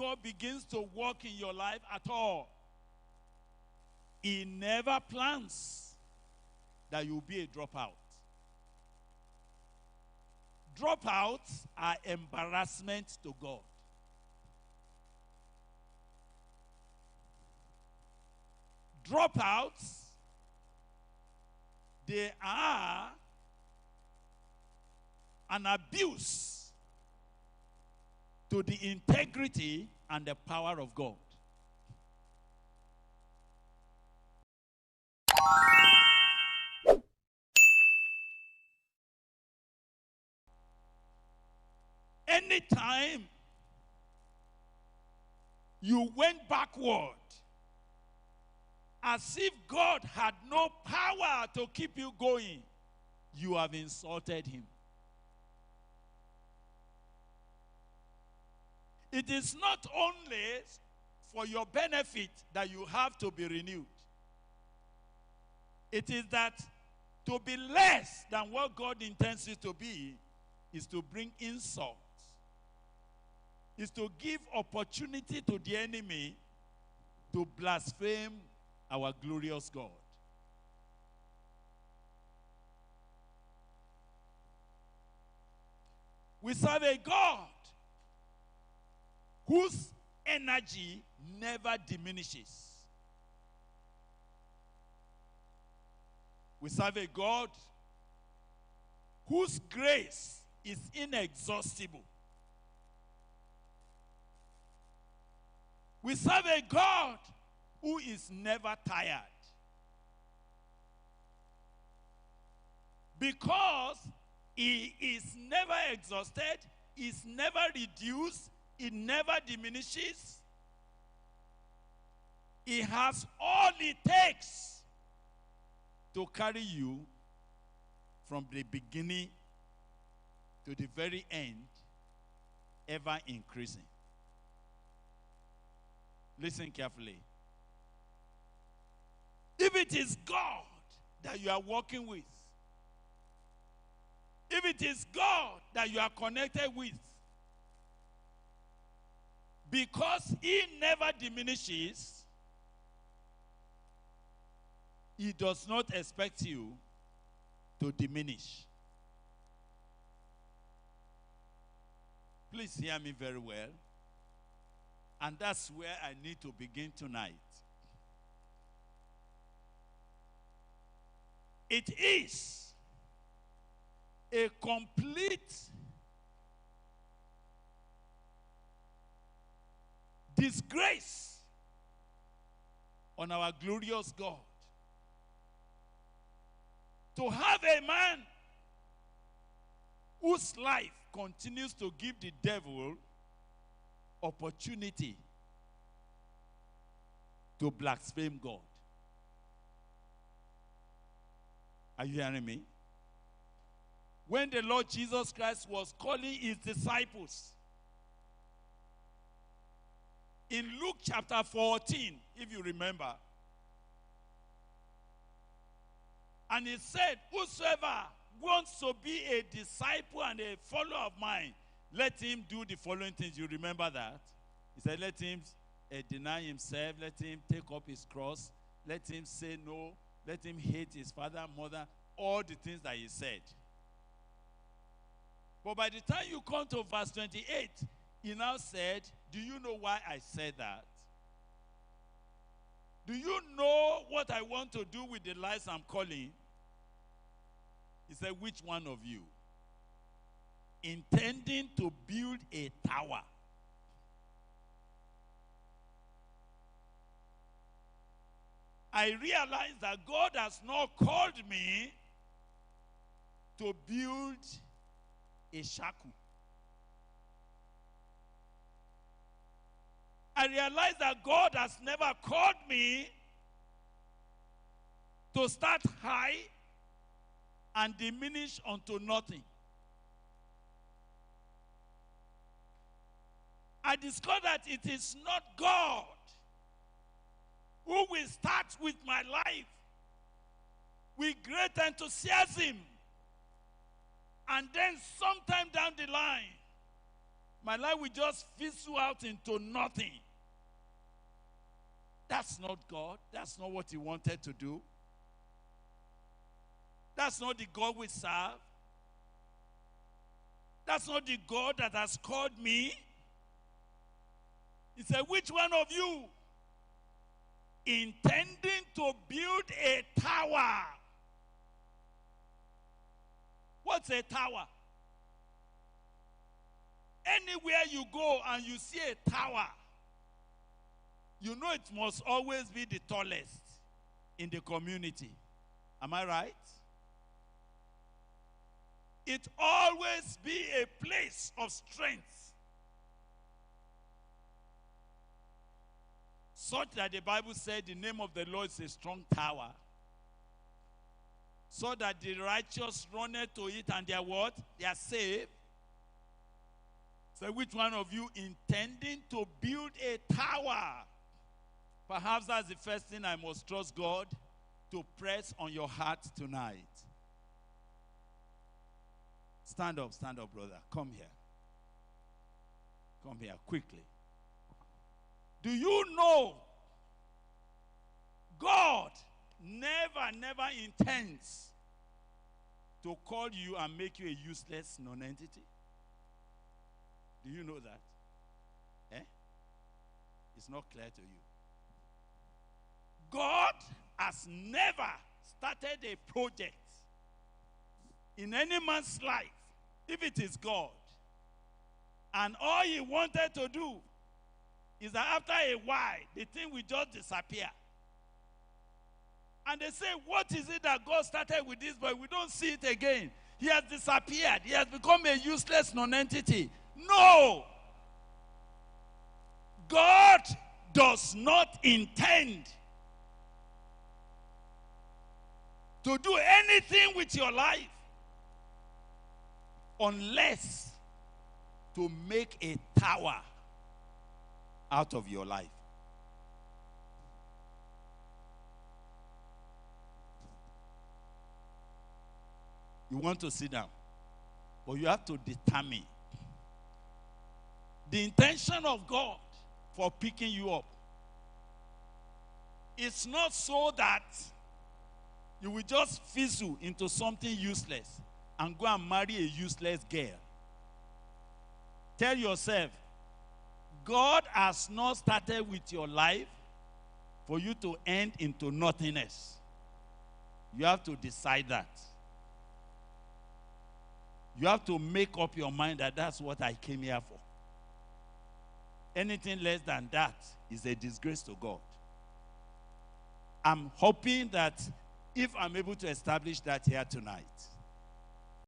God begins to work in your life at all, He never plans that you'll be a dropout. Dropouts are embarrassment to God. Dropouts, they are an abuse to the integrity and the power of God. Anytime you went backward, as if God had no power to keep you going, you have insulted Him. It is not only for your benefit that you have to be renewed. It is that to be less than what God intends you to be is to bring insult, is to give opportunity to the enemy to blaspheme our glorious God. We serve a God whose energy never diminishes. We serve a God whose grace is inexhaustible. We serve a God who is never tired. Because He is never exhausted, He is never reduced, He never diminishes. He has all it takes to carry you from the beginning to the very end, ever increasing. Listen carefully. If it is God that you are working with, if it is God that you are connected with, because He never diminishes, He does not expect you to diminish. Please hear me very well. And that's where I need to begin tonight. It is a complete disgrace on our glorious God to have a man whose life continues to give the devil opportunity to blaspheme God. Are you hearing me? When the Lord Jesus Christ was calling His disciples, in Luke chapter 14, if you remember, and He said, whosoever wants to be a disciple and a follower of mine, let him do the following things. You remember that? He said, let him deny himself, let him take up his cross, let him say no, let him hate his father, mother, all the things that He said. But by the time you come to verse 28, He now said, do you know why I said that? Do you know what I want to do with the lives I'm calling? He said, which one of you? Intending to build a tower. I realized that God has not called me to build a shaku. I realized that God has never called me to start high and diminish unto nothing. I discovered that it is not God who will start with my life with great enthusiasm, and then sometime down the line, My life will just fizzle out into nothing. That's not God. That's not what he wanted to do. That's not the God we serve. That's not the God that has called me. He said, which one of you intending to build a tower? What's a tower? Anywhere you go and you see a tower, you know it must always be the tallest in the community. Am I right? It always be a place of strength, such that the Bible said the name of the Lord is a strong tower, so that the righteous run to it and they are what? They are saved. So which one of you intending to build a tower? Perhaps that's the first thing I must trust God to press on your heart tonight. Stand up, brother. Come here. Come here, quickly. Do you know God never intends to call you and make you a useless non-entity? Do you know that? It's not clear to you. God has never started a project in any man's life, if it is God, and all he wanted to do is that after a while, the thing will just disappear. And they say, what is it that God started with this, but we don't see it again? He has disappeared. He has become a useless non-entity. No! God does not intend to do anything with your life unless to make a tower out of your life. You want to sit down, but you have to determine the intention of God for picking you up. It's not so that you will just fizzle into something useless and go and marry a useless girl. Tell yourself, God has not started with your life for you to end into nothingness. You have to decide that. You have to make up your mind that that's what I came here for. Anything less than that is a disgrace to God. I'm hoping that if I'm able to establish that here tonight,